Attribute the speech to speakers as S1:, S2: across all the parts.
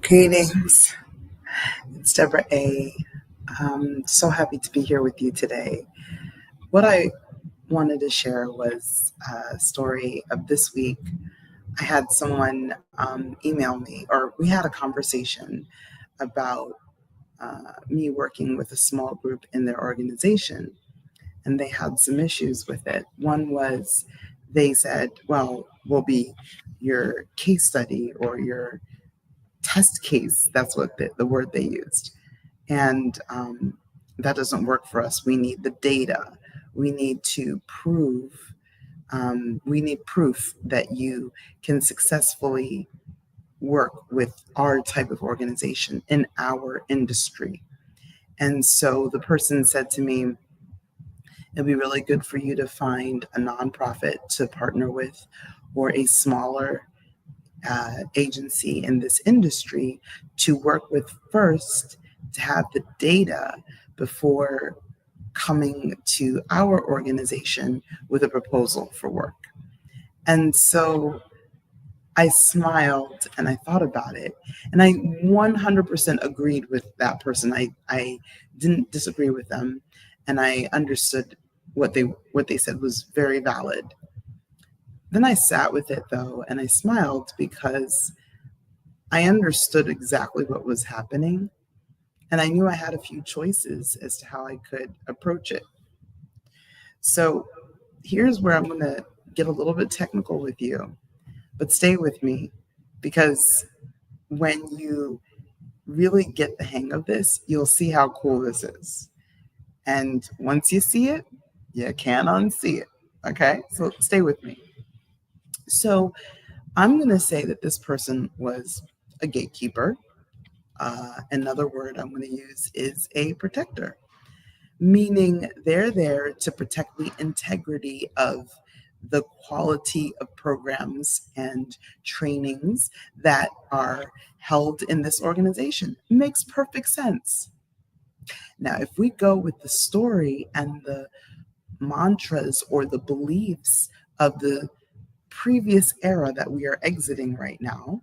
S1: Greetings. It's Deborah A. So happy to be here with you today. What I wanted to share was a story of this week. I had someone email me, or we had a conversation about me working with a small group in their organization, and they had some issues with it. One was they said, well, we'll be your case study or your test case. That's what the word they used. And that doesn't work for us. We need the data. We need to prove, we need proof that you can successfully work with our type of organization in our industry. And so the person said to me, it'd be really good for you to find a nonprofit to partner with or a smaller agency in this industry to work with first, to have the data before coming to our organization with a proposal for work. And so I smiled and I thought about it, and I 100% agreed with that person. I didn't disagree with them, and I understood what they said was very valid. Then I sat with it though, and I smiled because I understood exactly what was happening, and I knew I had a few choices as to how I could approach it. So here's where I'm going to get a little bit technical with you, but stay with me, because when you really get the hang of this, you'll see how cool this is. And once you see it, you can't unsee it. Okay, so stay with me. So I'm going to say that this person was a gatekeeper. Another word I'm going to use is a protector, meaning they're there to protect the integrity of the quality of programs and trainings that are held in this organization. It makes perfect sense. Now, if we go with the story and the mantras or the beliefs of the previous era that we are exiting right now,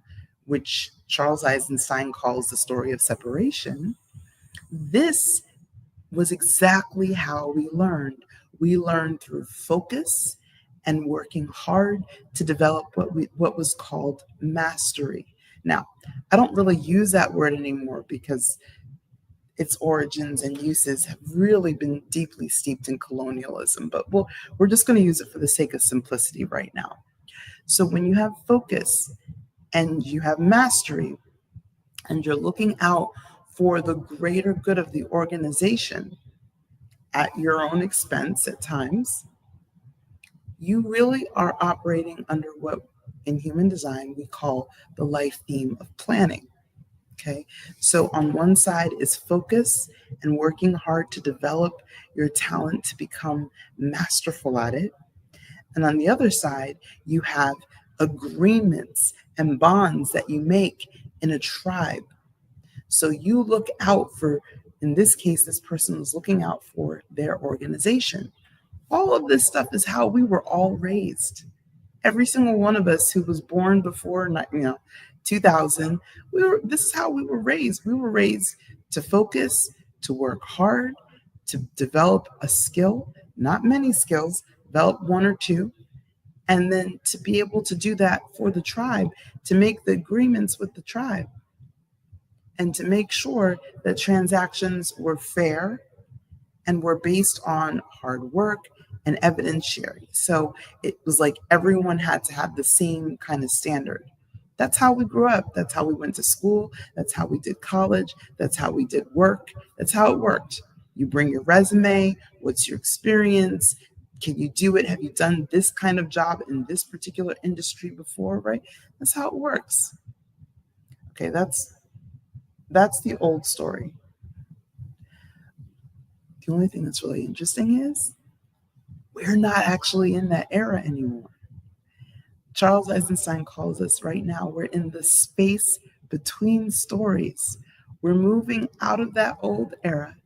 S1: which Charles Eisenstein calls the story of separation, this was exactly how we learned. We learned through focus and working hard to develop what was called mastery. Now, I don't really use that word anymore because its origins and uses have really been deeply steeped in colonialism, but we're just going to use it for the sake of simplicity right now. So when you have focus and you have mastery and you're looking out for the greater good of the organization at your own expense at times, you really are operating under what in human design we call the life theme of planning. Okay, so on one side is focus and working hard to develop your talent to become masterful at it. And on the other side, you have agreements and bonds that you make in a tribe. So you look out for, in this case, this person was looking out for their organization. All of this stuff is how we were all raised. Every single one of us who was born before 2000, this is how we were raised. We were raised to focus, to work hard, to develop a skill, not many skills, develop one or two, and then to be able to do that for the tribe, to make the agreements with the tribe, and to make sure that transactions were fair and were based on hard work and evidence sharing. So it was like everyone had to have the same kind of standard. That's how we grew up. That's how we went to school. That's how we did college. That's how we did work. That's how it worked. You bring your resume. What's your experience? Can you do it? Have you done this kind of job in this particular industry before, right? That's how it works. Okay, that's the old story. The only thing that's really interesting is we're not actually in that era anymore. Charles Eisenstein calls us right now, we're in the space between stories. We're moving out of that old era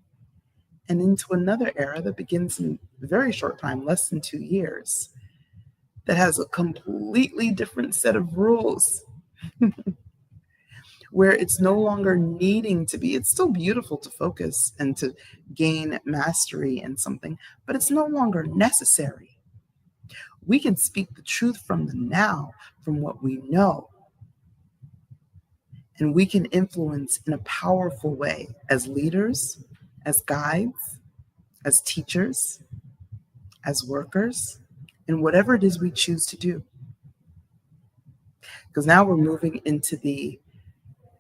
S1: and into another era that begins in a very short time, less than 2 years, that has a completely different set of rules. where it's no longer needing to be. It's still beautiful to focus and to gain mastery in something, but it's no longer necessary. We can speak the truth from the now, from what we know, and we can influence in a powerful way as leaders, as guides, as teachers, as workers, in whatever it is we choose to do. Because now we're moving into the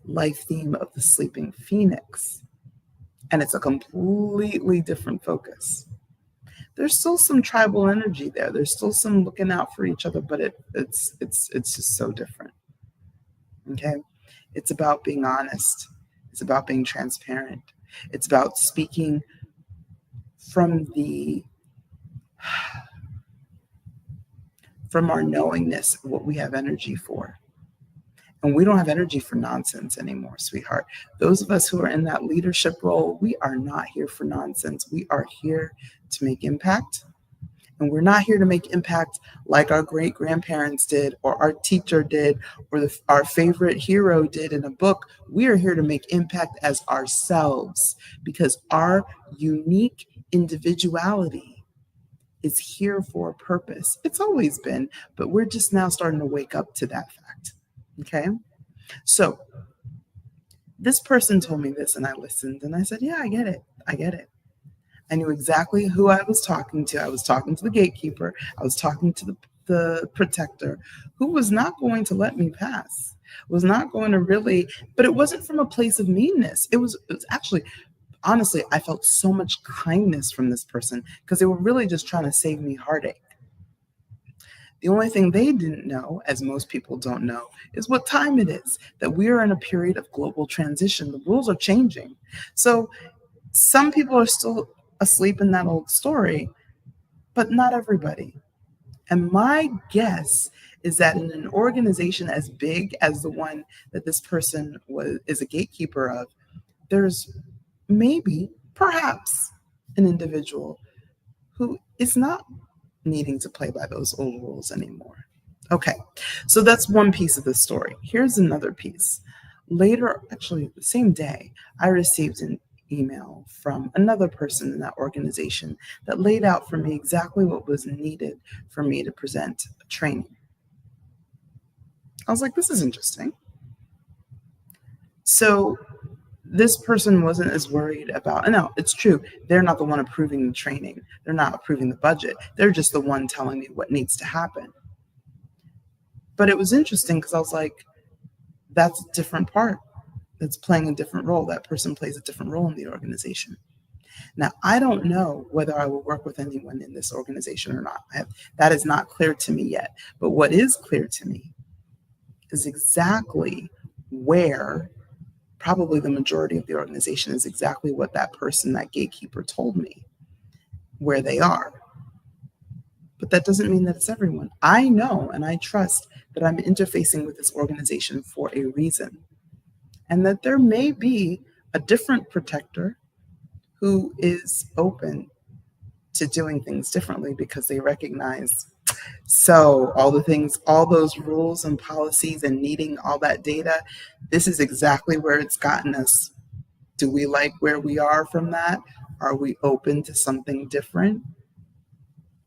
S1: life theme of the sleeping phoenix, and it's a completely different focus. There's still some tribal energy there. There's still some looking out for each other, but it's just so different. Okay? It's about being honest. It's about being transparent. It's about speaking from our knowingness of what we have energy for. And we don't have energy for nonsense anymore, sweetheart. Those of us who are in that leadership role, we are not here for nonsense. We are here to make impact. And we're not here to make impact like our great-grandparents did, or our teacher did, or our favorite hero did in a book. We are here to make impact as ourselves, because our unique individuality is here for a purpose. It's always been, but we're just now starting to wake up to that fact. Okay? So this person told me this, and I listened, and I said, yeah, I get it. I knew exactly who I was talking to. I was talking to the gatekeeper. I was talking to the protector, who was not going to let me pass, was not going to really, but it wasn't from a place of meanness. It was actually, honestly, I felt so much kindness from this person, because they were really just trying to save me heartache. The only thing they didn't know, as most people don't know, is what time it is, that we are in a period of global transition. The rules are changing. So some people are still asleep in that old story, but not everybody. And my guess is that in an organization as big as the one that this person is a gatekeeper of, there's maybe, perhaps, an individual who is not needing to play by those old rules anymore. Okay, so that's one piece of the story. Here's another piece. Later, actually the same day, I received an email from another person in that organization that laid out for me exactly what was needed for me to present a training. I was like, this is interesting. So this person wasn't as worried about, no, it's true, they're not the one approving the training. They're not approving the budget. They're just the one telling me what needs to happen. But it was interesting, because I was like, that's a different part. That's playing a different role. That person plays a different role in the organization. Now, I don't know whether I will work with anyone in this organization or not. That is not clear to me yet. But what is clear to me is exactly where probably the majority of the organization is, exactly what that person, that gatekeeper, told me where they are. But that doesn't mean that it's everyone. I know and I trust that I'm interfacing with this organization for a reason, and that there may be a different protector who is open to doing things differently, because they recognize, so all the things, all those rules and policies and needing all that data, this is exactly where it's gotten us. Do we like where we are from that? Are we open to something different?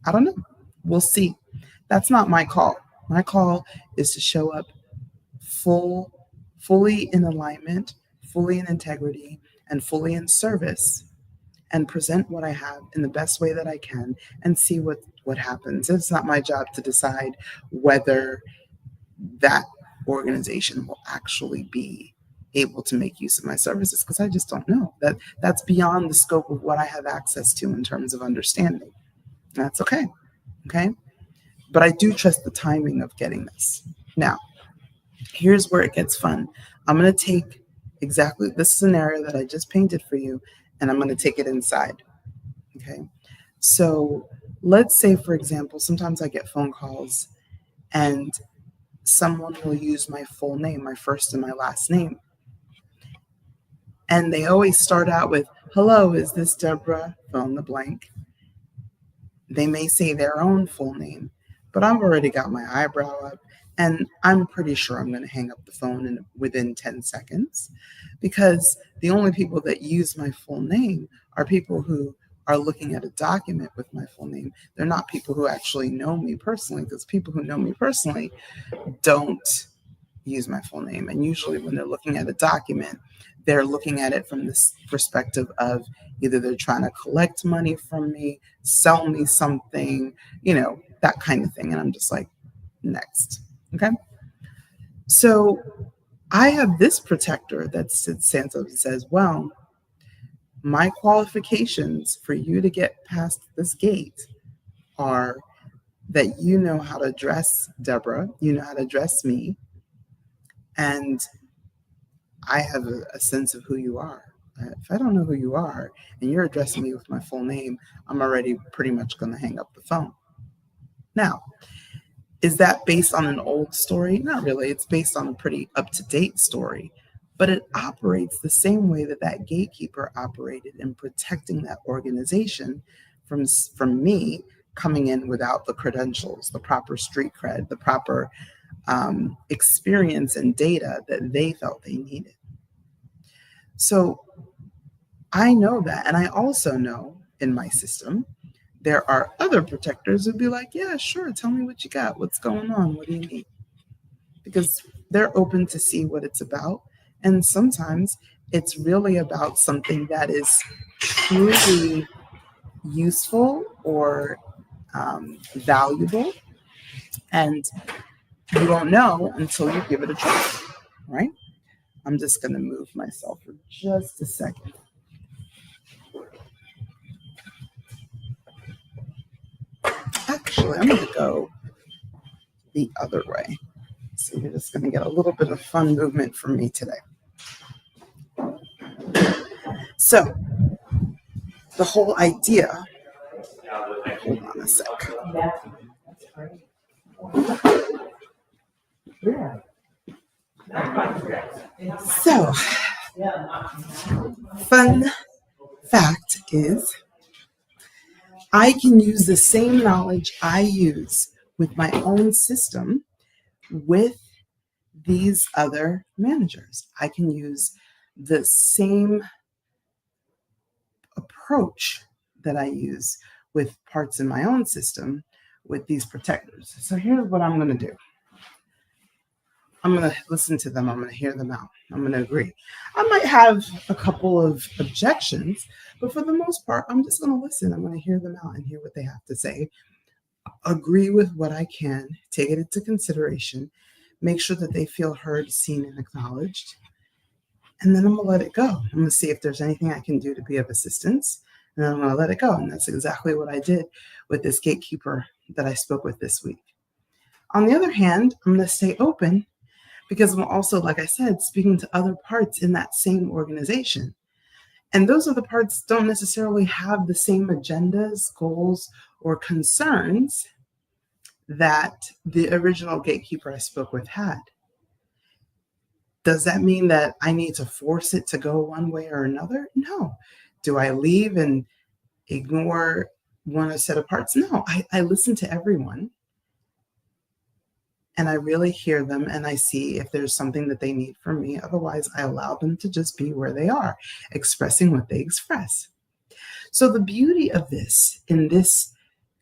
S1: I don't know. We'll see. That's not my call. My call is to show up fully in alignment, fully in integrity, and fully in service, and present what I have in the best way that I can, and see what happens. It's not my job to decide whether that organization will actually be able to make use of my services, because I just don't know. That's beyond the scope of what I have access to in terms of understanding. That's okay. Okay? But I do trust the timing of getting this. Now, here's where it gets fun. I'm going to take exactly this scenario that I just painted for you, and I'm going to take it inside. Okay? So let's say, for example, sometimes I get phone calls and someone will use my full name, my first and my last name. And they always start out with, hello, is this Deborah? Fill in the blank. They may say their own full name, but I've already got my eyebrow up And I'm pretty sure I'm going to hang up the phone within 10 seconds, because the only people that use my full name are people who are looking at a document with my full name. They're not people who actually know me personally, because people who know me personally don't use my full name. And usually when they're looking at a document, they're looking at it from this perspective of either they're trying to collect money from me, sell me something, that kind of thing. And I'm just like, next. Okay. So I have this protector that stands up and says, well, my qualifications for you to get past this gate are that you know how to address Deborah, you know how to address me, and I have a sense of who you are. If I don't know who you are and you're addressing me with my full name, I'm already pretty much going to hang up the phone. Now, is that based on an old story? Not really. It's based on a pretty up-to-date story, but it operates the same way that gatekeeper operated in protecting that organization from me coming in without the credentials, the proper street cred, the proper experience and data that they felt they needed. So I know that. And I also know in my system, there are other protectors who'd be like, yeah, sure. Tell me what you got. What's going on? What do you need? Because they're open to see what it's about. And sometimes it's really about something that is truly useful or valuable. And you won't know until you give it a try, right? I'm just going to move myself for just a second. Actually, I'm going to go the other way. So you're just going to get a little bit of fun movement from me today. So the whole idea, hold on a sec. So, fun fact is, I can use the same knowledge I use with my own system with these other managers. I can use the same approach that I use with parts in my own system with these protectors. So here's what I'm going to do. I'm going to listen to them. I'm going to hear them out. I'm going to agree. I might have a couple of objections, but for the most part, I'm just going to listen. I'm going to hear them out and hear what they have to say. Agree with what I can, take it into consideration, make sure that they feel heard, seen, and acknowledged. And then I'm going to let it go. I'm going to see if there's anything I can do to be of assistance. And then I'm going to let it go. And that's exactly what I did with this gatekeeper that I spoke with this week. On the other hand, I'm going to stay open because I'm also, like I said, speaking to other parts in that same organization. And those other parts don't necessarily have the same agendas, goals, or concerns that the original gatekeeper I spoke with had. Does that mean that I need to force it to go one way or another? No. Do I leave and ignore one set of parts? No, I listen to everyone and I really hear them and I see if there's something that they need from me. Otherwise, I allow them to just be where they are, expressing what they express. So the beauty of this in this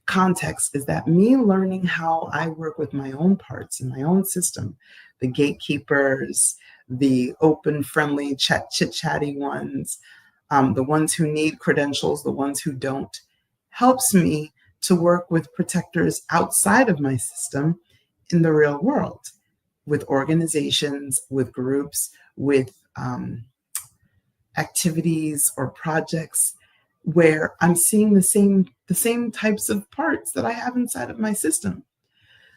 S1: context is that me learning how I work with my own parts in my own system, the gatekeepers, the open, friendly, chit-chatty ones, the ones who need credentials, the ones who don't, helps me to work with protectors outside of my system in the real world, with organizations, with groups, with activities or projects where I'm seeing the same types of parts that I have inside of my system.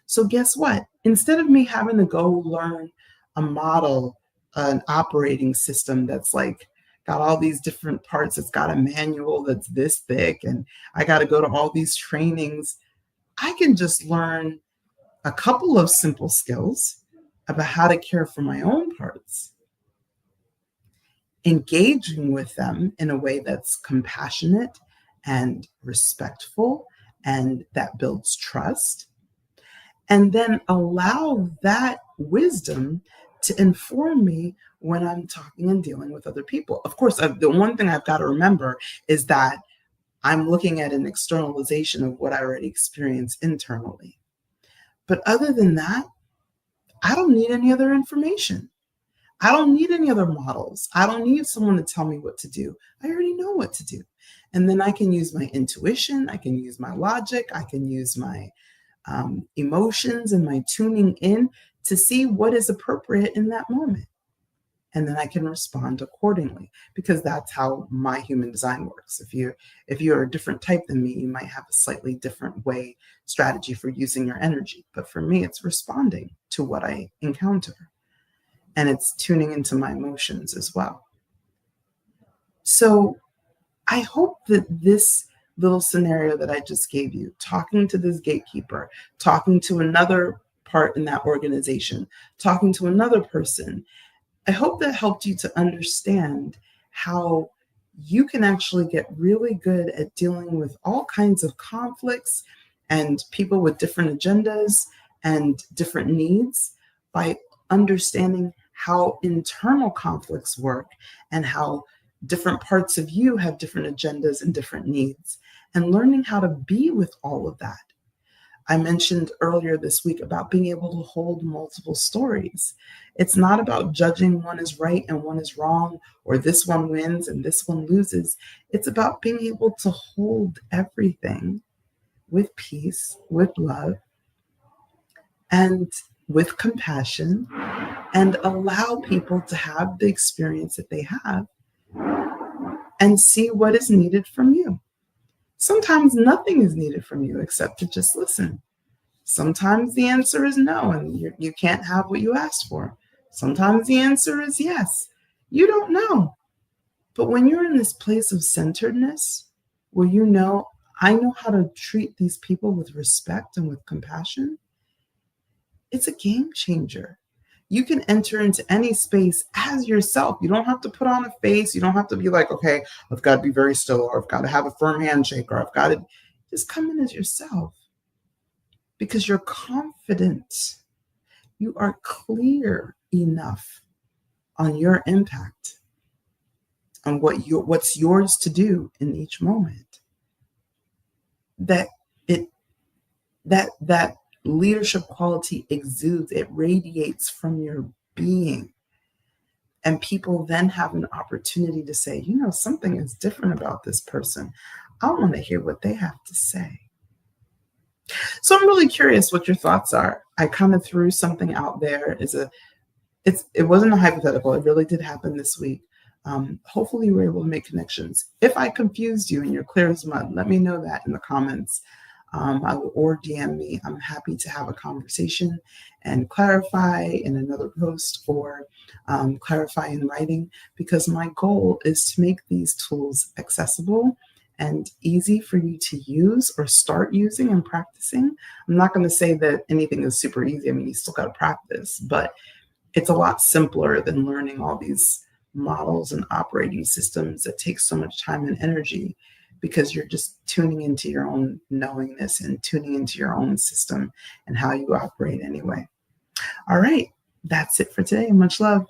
S1: So guess what? Instead of me having to go learn a model, an operating system that's like got all these different parts, it's got a manual that's this thick, and I got to go to all these trainings, I can just learn a couple of simple skills about how to care for my own parts, engaging with them in a way that's compassionate and respectful and that builds trust. and then allow that wisdom to inform me when I'm talking and dealing with other people. Of course, the one thing I've got to remember is that I'm looking at an externalization of what I already experience internally. But other than that, I don't need any other information. I don't need any other models. I don't need someone to tell me what to do. I already know what to do. And then I can use my intuition. I can use my logic. I can use my emotions and my tuning in to see what is appropriate in that moment. And then I can respond accordingly, because that's how my human design works. If you're a different type than me, you might have a slightly different strategy for using your energy. But for me, it's responding to what I encounter. And it's tuning into my emotions as well. So I hope that this little scenario that I just gave you, talking to this gatekeeper, talking to another part in that organization, talking to another person, I hope that helped you to understand how you can actually get really good at dealing with all kinds of conflicts and people with different agendas and different needs by understanding how internal conflicts work and how different parts of you have different agendas and different needs, and learning how to be with all of that. I mentioned earlier this week about being able to hold multiple stories. It's not about judging one is right and one is wrong, or this one wins and this one loses. It's about being able to hold everything with peace, with love, and with compassion, and allow people to have the experience that they have and see what is needed from you. Sometimes nothing is needed from you except to just listen. Sometimes the answer is no, and you can't have what you asked for. Sometimes the answer is yes. You don't know. But when you're in this place of centeredness, where I know how to treat these people with respect and with compassion, it's a game changer. You can enter into any space as yourself. You don't have to put on a face. You don't have to be like, okay, I've got to be very still, or I've got to have a firm handshake, or I've got to just come in as yourself. Because you're confident. You are clear enough on your impact, on what's yours to do in each moment, that leadership quality exudes, it radiates from your being. And people then have an opportunity to say, something is different about this person. I want to hear what they have to say. So I'm really curious what your thoughts are. I kind of threw something out there. It wasn't a hypothetical. It really did happen this week. Hopefully you were able to make connections. If I confused you and you're clear as mud, let me know that in the comments. Or DM me. I'm happy to have a conversation and clarify in another post, or clarify in writing, because my goal is to make these tools accessible and easy for you to use or start using and practicing. I'm not going to say that anything is super easy. I mean, you still got to practice, but it's a lot simpler than learning all these models and operating systems that take so much time and energy, because you're just tuning into your own knowingness and tuning into your own system and how you operate anyway. All right, that's it for today. Much love.